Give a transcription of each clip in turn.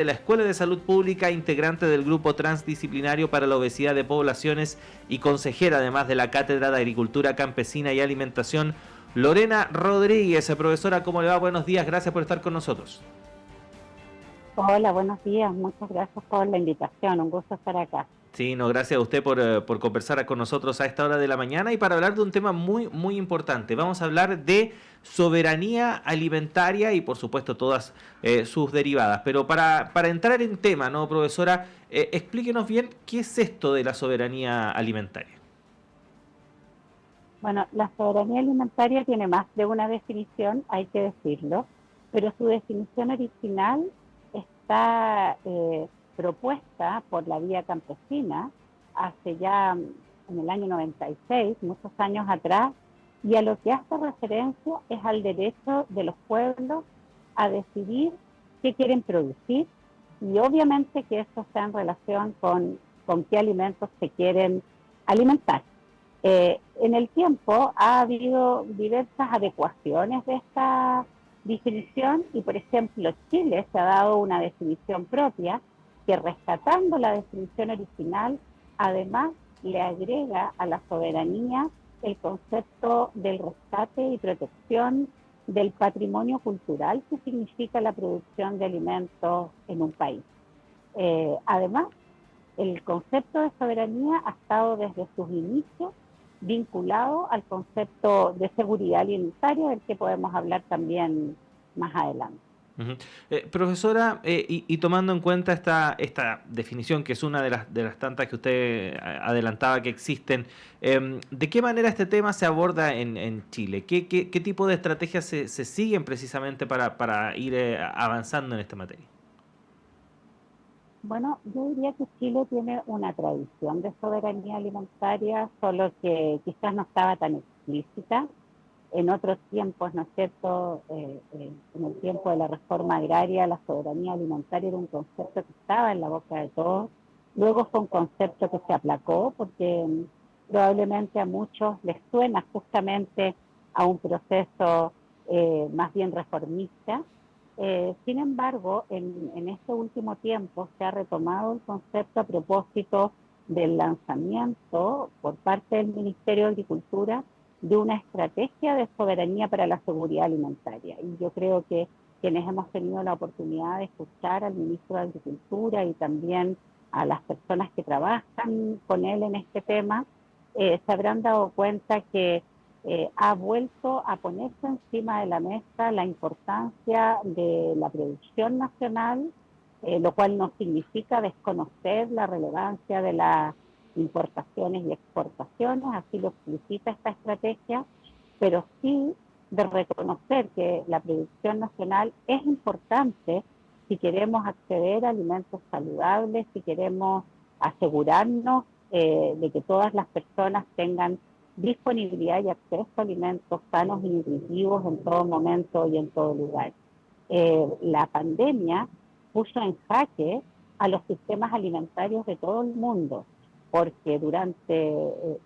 de la Escuela de Salud Pública, integrante del Grupo Transdisciplinario para la Obesidad de Poblaciones y consejera además de la Cátedra de Agricultura Campesina y Alimentación, Lorena Rodríguez. Profesora, ¿cómo le va? Buenos días, gracias por estar con nosotros. Hola, buenos días. Muchas gracias por la invitación. Un gusto estar acá. Sí, no, gracias a usted por conversar con nosotros a esta hora de la mañana y para hablar de un tema muy importante. Vamos a hablar de soberanía alimentaria y por supuesto todas sus derivadas. Pero para entrar en tema, ¿no, profesora? Explíquenos bien qué es esto de la soberanía alimentaria. Bueno, la soberanía alimentaria tiene más de una definición, hay que decirlo, pero su definición original está propuesta por la Vía Campesina hace ya en el año 96, muchos años atrás, y a lo que hace referencia es al derecho de los pueblos a decidir qué quieren producir y obviamente que esto está en relación con qué alimentos se quieren alimentar. En el tiempo ha habido diversas adecuaciones de esta definición y, por ejemplo, Chile se ha dado una definición propia que, rescatando la definición original, además le agrega a la soberanía el concepto del rescate y protección del patrimonio cultural que significa la producción de alimentos en un país. Además, el concepto de soberanía ha estado desde sus inicios vinculado al concepto de seguridad alimentaria, del que podemos hablar también más adelante. Uh-huh. Profesora, y tomando en cuenta esta definición, que es una de las tantas que usted adelantaba que existen, ¿de qué manera este tema se aborda en Chile? ¿Qué tipo de estrategias se siguen precisamente para ir avanzando en esta materia? Bueno, yo diría que Chile tiene una tradición de soberanía alimentaria, solo que quizás no estaba tan explícita. En otros tiempos, ¿no es cierto? En el tiempo de la reforma agraria, la soberanía alimentaria era un concepto que estaba en la boca de todos. Luego fue un concepto que se aplacó porque probablemente a muchos les suena justamente a un proceso más bien reformista. Sin embargo, en este último tiempo se ha retomado el concepto a propósito del lanzamiento por parte del Ministerio de Agricultura de una estrategia de soberanía para la seguridad alimentaria. Y yo creo que quienes hemos tenido la oportunidad de escuchar al ministro de Agricultura y también a las personas que trabajan con él en este tema, se habrán dado cuenta que ha vuelto a ponerse encima de la mesa la importancia de la producción nacional, lo cual no significa desconocer la relevancia de las importaciones y exportaciones, así lo explicita esta estrategia, pero sí de reconocer que la producción nacional es importante si queremos acceder a alimentos saludables, si queremos asegurarnos de que todas las personas tengan disponibilidad y acceso a alimentos sanos y nutritivos en todo momento y en todo lugar. La pandemia puso en jaque a los sistemas alimentarios de todo el mundo, porque durante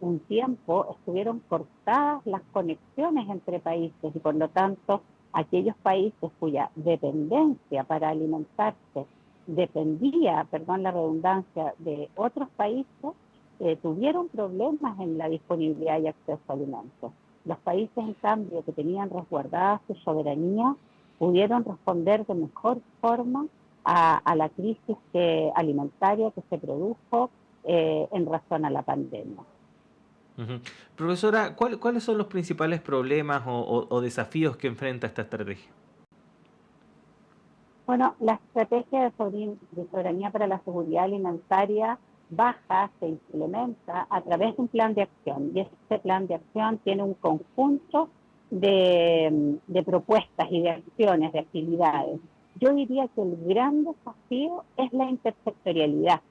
un tiempo estuvieron cortadas las conexiones entre países y por lo tanto aquellos países cuya dependencia para alimentarse dependía, perdón la redundancia, de otros países, tuvieron problemas en la disponibilidad y acceso a alimentos. Los países, en cambio, que tenían resguardada su soberanía, pudieron responder de mejor forma a la crisis alimentaria que se produjo en razón a la pandemia. Uh-huh. Profesora, ¿cuáles son los principales problemas o desafíos que enfrenta esta estrategia? Bueno, la estrategia de soberanía para la seguridad alimentaria baja, se implementa a través de un plan de acción y este plan de acción tiene un conjunto de propuestas y de acciones, de actividades. Yo diría que el gran desafío es la intersectorialidad.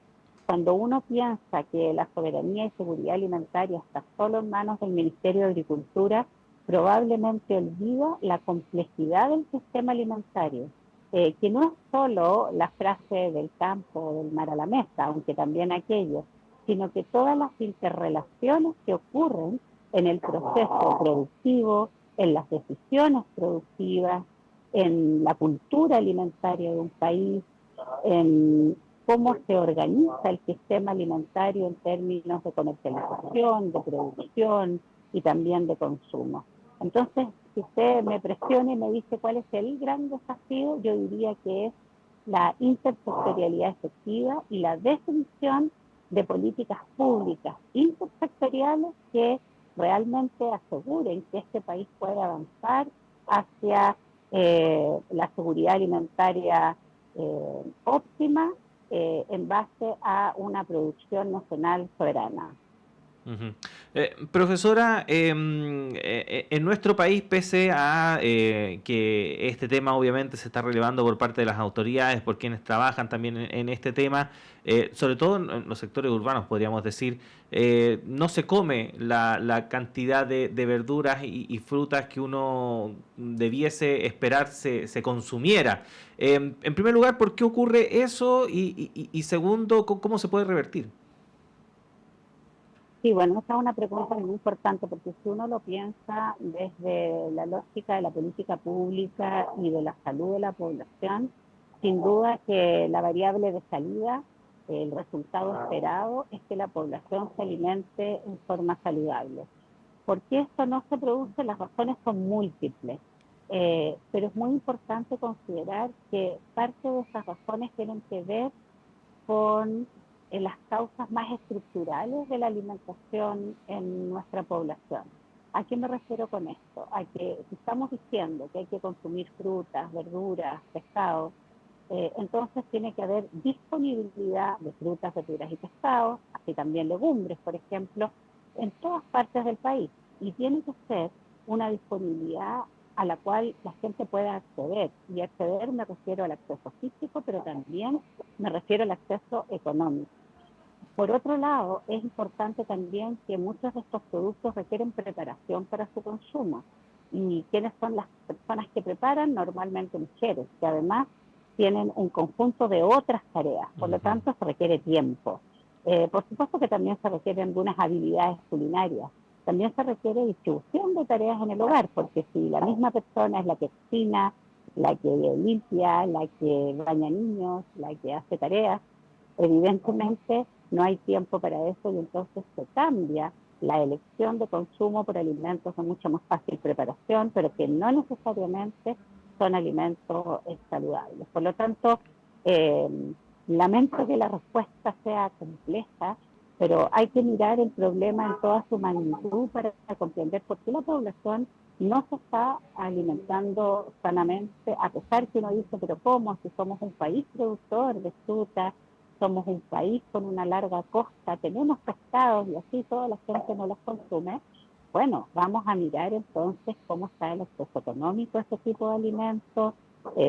Cuando uno piensa que la soberanía y seguridad alimentaria está solo en manos del Ministerio de Agricultura, probablemente olvida la complejidad del sistema alimentario, que no es solo la frase del campo o del mar a la mesa, aunque también aquello, sino que todas las interrelaciones que ocurren en el proceso productivo, en las decisiones productivas, en la cultura alimentaria de un país, en cómo se organiza el sistema alimentario en términos de comercialización, de producción y también de consumo. Entonces, si usted me presiona y me dice cuál es el gran desafío, yo diría que es la intersectorialidad efectiva y la definición de políticas públicas intersectoriales que realmente aseguren que este país pueda avanzar hacia la seguridad alimentaria óptima en base a una producción nacional soberana. Ujú. Profesora, en nuestro país, pese a que este tema obviamente se está relevando por parte de las autoridades, por quienes trabajan también en este tema, sobre todo en los sectores urbanos, podríamos decir, no se come la cantidad de verduras y frutas que uno debiese esperar se consumiera. En primer lugar, ¿por qué ocurre eso? Y segundo, ¿cómo se puede revertir? Sí, bueno, esa es una pregunta muy importante porque si uno lo piensa desde la lógica de la política pública y de la salud de la población, sin duda que la variable de salida, el resultado esperado es que la población se alimente en forma saludable. ¿Por qué esto no se produce? Las razones son múltiples, pero es muy importante considerar que parte de esas razones tienen que ver con las causas más estructurales de la alimentación en nuestra población. ¿A qué me refiero con esto? A que si estamos diciendo que hay que consumir frutas, verduras, pescado, entonces tiene que haber disponibilidad de frutas, verduras y pescados, así también legumbres, por ejemplo, en todas partes del país. Y tiene que ser una disponibilidad a la cual la gente pueda acceder. Y acceder me refiero al acceso físico, pero también me refiero al acceso económico. Por otro lado, es importante también que muchos de estos productos requieren preparación para su consumo. ¿Y quiénes son las personas que preparan? Normalmente mujeres, que además tienen un conjunto de otras tareas, por lo Ujú. tanto se requiere tiempo. Por supuesto que también se requieren algunas habilidades culinarias. También se requiere distribución de tareas en el hogar, porque si la misma persona es la que cocina, la que limpia, la que baña niños, la que hace tareas, evidentemente no hay tiempo para eso y entonces se cambia la elección de consumo por alimentos de mucha más fácil preparación, pero que no necesariamente son alimentos saludables. Por lo tanto, eh, lamento que la respuesta sea compleja, pero hay que mirar el problema en toda su magnitud para comprender por qué la población no se está alimentando sanamente, a pesar que uno dice, pero ¿cómo? Si somos un país productor de fruta, somos un país con una larga costa, tenemos pescados y así toda la gente no los consume. Bueno, vamos a mirar entonces cómo está el acceso económico a este tipo de alimentos,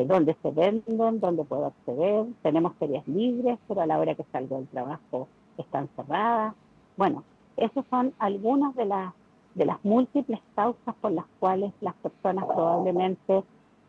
dónde se venden, dónde puedo acceder. Tenemos ferias libres, pero a la hora que salgo del trabajo están cerradas. Bueno, esas son algunas de las múltiples causas por las cuales las personas probablemente,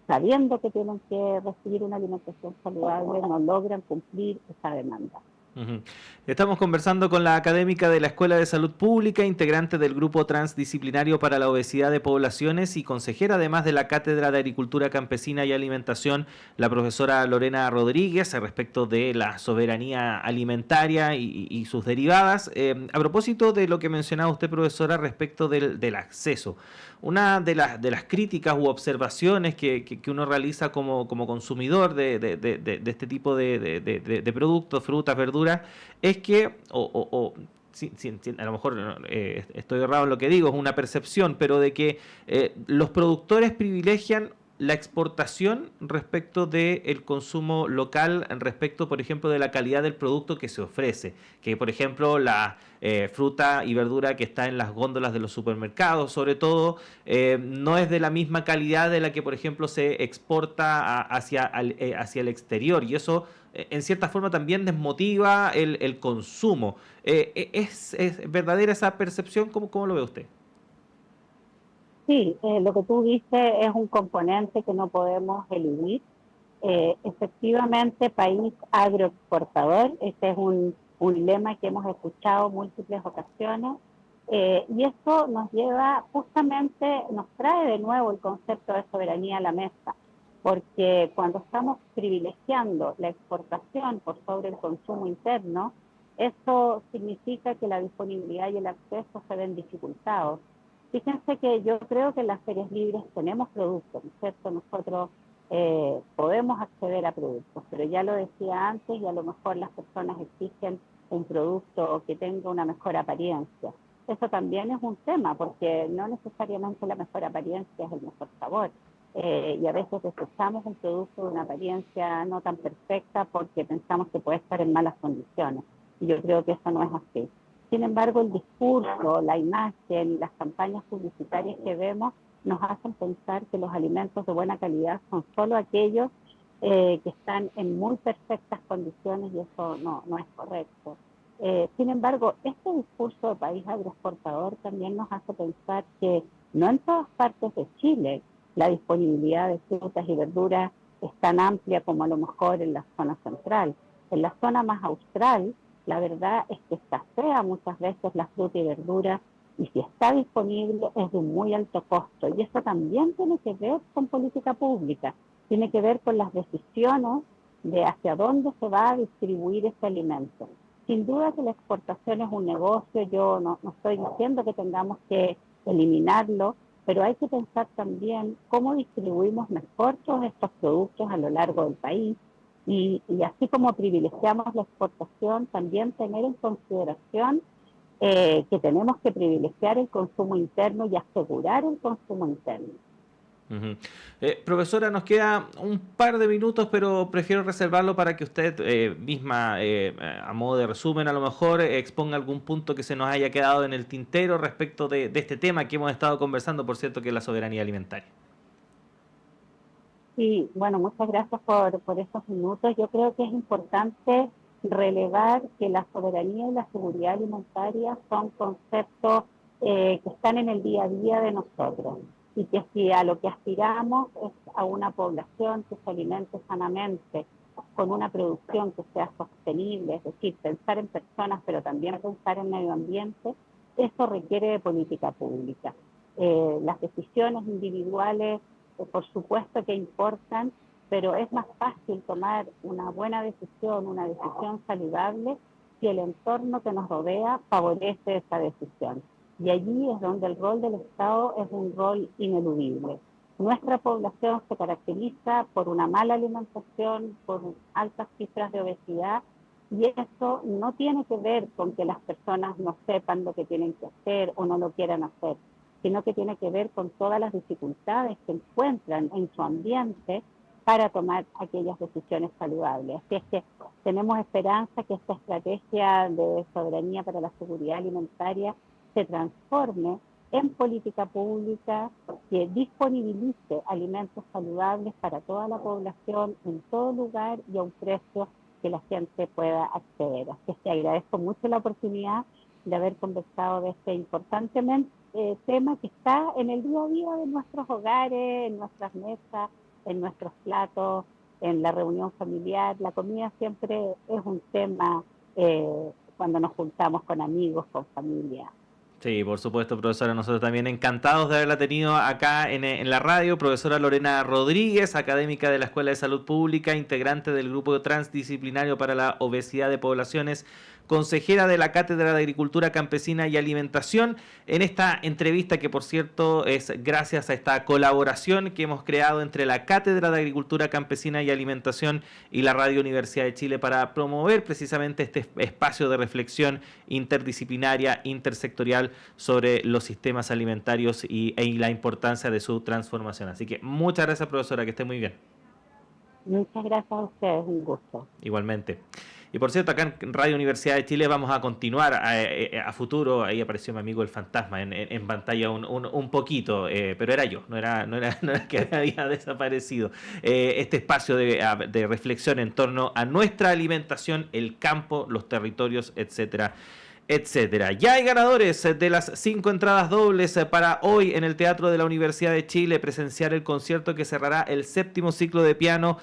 sabiendo que tienen que recibir una alimentación saludable, no logran cumplir esa demanda. Ujú. Estamos conversando con la académica de la Escuela de Salud Pública, integrante del Grupo Transdisciplinario para la Obesidad de Poblaciones y consejera además de la Cátedra de Agricultura Campesina y Alimentación, la profesora Lorena Rodríguez, respecto de la soberanía alimentaria y sus derivadas. A propósito de lo que mencionaba usted, profesora, respecto del acceso. Una de las críticas u observaciones que uno realiza como consumidor de este tipo de productos, frutas, verduras, es que, a lo mejor estoy errado en lo que digo, es una percepción, pero de que los productores privilegian la exportación respecto del consumo local, respecto, por ejemplo, de la calidad del producto que se ofrece. Que, por ejemplo, la fruta y verdura que está en las góndolas de los supermercados, sobre todo, no es de la misma calidad de la que, por ejemplo, se exporta hacia el exterior. Y eso, en cierta forma, también desmotiva el consumo. ¿Es verdadera esa percepción? ¿Cómo lo ve usted? Sí, lo que tú dices es un componente que no podemos eludir. Efectivamente, país agroexportador, este es un lema que hemos escuchado múltiples ocasiones, y esto nos lleva justamente, nos trae de nuevo el concepto de soberanía a la mesa, porque cuando estamos privilegiando la exportación por sobre el consumo interno, eso significa que la disponibilidad y el acceso se ven dificultados. Fíjense que yo creo que en las ferias libres tenemos productos, ¿no es cierto? Nosotros podemos acceder a productos, pero ya lo decía antes, y a lo mejor las personas exigen un producto que tenga una mejor apariencia. Eso también es un tema, porque no necesariamente la mejor apariencia es el mejor sabor. Y a veces desechamos un producto de una apariencia no tan perfecta porque pensamos que puede estar en malas condiciones. Y yo creo que eso no es así. Sin embargo, el discurso, la imagen y las campañas publicitarias que vemos nos hacen pensar que los alimentos de buena calidad son solo aquellos que están en muy perfectas condiciones, y eso no es correcto. Sin embargo, este discurso de país agroexportador también nos hace pensar que no en todas partes de Chile la disponibilidad de frutas y verduras es tan amplia como a lo mejor en la zona central. En la zona más austral, la verdad es que escasea muchas veces la fruta y verdura, y si está disponible es de un muy alto costo. Y eso también tiene que ver con política pública, tiene que ver con las decisiones de hacia dónde se va a distribuir ese alimento. Sin duda que la exportación es un negocio, yo no estoy diciendo que tengamos que eliminarlo, pero hay que pensar también cómo distribuimos mejor todos estos productos a lo largo del país, y así como privilegiamos la exportación, también tener en consideración que tenemos que privilegiar el consumo interno y asegurar el consumo interno. Ujú. Profesora, nos queda un par de minutos, pero prefiero reservarlo para que usted misma, a modo de resumen, a lo mejor exponga algún punto que se nos haya quedado en el tintero respecto de este tema que hemos estado conversando, por cierto, que es la soberanía alimentaria. Sí, bueno, muchas gracias por esos minutos. Yo creo que es importante relevar que la soberanía y la seguridad alimentaria son conceptos que están en el día a día de nosotros, y que si a lo que aspiramos es a una población que se alimente sanamente, con una producción que sea sostenible, es decir, pensar en personas, pero también pensar en medio ambiente, eso requiere de política pública. Las decisiones individuales por supuesto que importan, pero es más fácil tomar una buena decisión, una decisión saludable, si el entorno que nos rodea favorece esa decisión. Y allí es donde el rol del Estado es un rol ineludible. Nuestra población se caracteriza por una mala alimentación, por altas cifras de obesidad, y eso no tiene que ver con que las personas no sepan lo que tienen que hacer o no lo quieran hacer, sino que tiene que ver con todas las dificultades que encuentran en su ambiente para tomar aquellas decisiones saludables. Así es que tenemos esperanza que esta estrategia de soberanía para la seguridad alimentaria se transforme en política pública que disponibilice alimentos saludables para toda la población, en todo lugar y a un precio que la gente pueda acceder. Así es que agradezco mucho la oportunidad de haber conversado de este importante tema que está en el día a día de nuestros hogares, en nuestras mesas, en nuestros platos, en la reunión familiar. La comida siempre es un tema cuando nos juntamos con amigos, con familia. Sí, por supuesto, profesora. Nosotros también encantados de haberla tenido acá en la radio. Profesora Lorena Rodríguez, académica de la Escuela de Salud Pública, integrante del Grupo Transdisciplinario para la Obesidad de Poblaciones, consejera de la Cátedra de Agricultura Campesina y Alimentación, en esta entrevista que, por cierto, es gracias a esta colaboración que hemos creado entre la Cátedra de Agricultura Campesina y Alimentación y la Radio Universidad de Chile para promover precisamente este espacio de reflexión interdisciplinaria, intersectorial sobre los sistemas alimentarios y la importancia de su transformación. Así que muchas gracias, profesora, que esté muy bien. Muchas gracias a ustedes, un gusto. Igualmente. Y por cierto, acá en Radio Universidad de Chile vamos a continuar a futuro. Ahí apareció mi amigo el fantasma en pantalla un poquito, pero era yo, no era que había desaparecido. Este espacio de reflexión en torno a nuestra alimentación, el campo, los territorios, etcétera, etcétera. Ya hay ganadores de las 5 entradas dobles para hoy en el Teatro de la Universidad de Chile, presenciar el concierto que cerrará el 7º ciclo de piano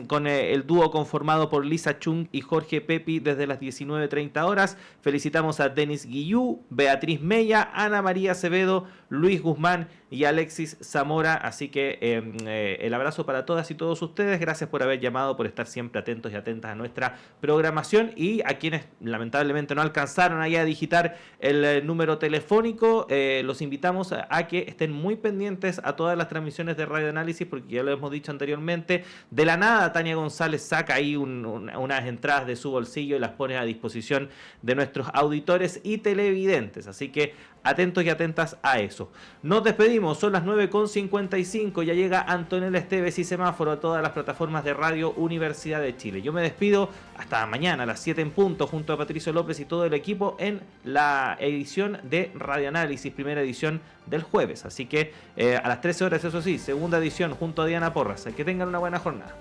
con el dúo conformado por Lisa Chung y Jorge Pepi desde las 19:30 horas. Felicitamos a Denis Guillú, Beatriz Mella, Ana María Acevedo, Luis Guzmán y Alexis Zamora. Así que el abrazo para todas y todos ustedes. Gracias por haber llamado, por estar siempre atentos y atentas a nuestra programación, y a quienes lamentablemente no alcanzaron ahí a digitar el número telefónico, los invitamos a que estén muy pendientes a todas las transmisiones de Radio Análisis, porque ya lo hemos dicho anteriormente, de la nada Tania González saca ahí unas entradas de su bolsillo y las pone a disposición de nuestros auditores y televidentes. Así que atentos y atentas a eso. Nos despedimos, son las 9:55, ya llega Antonella Esteves y Semáforo a todas las plataformas de Radio Universidad de Chile. Yo me despido hasta mañana a las 7 en punto, junto a Patricio López y todo el equipo en la edición de Radio Análisis, primera edición del jueves. Así que a las 13 horas, eso sí, segunda edición junto a Diana Porras. Que tengan una buena jornada.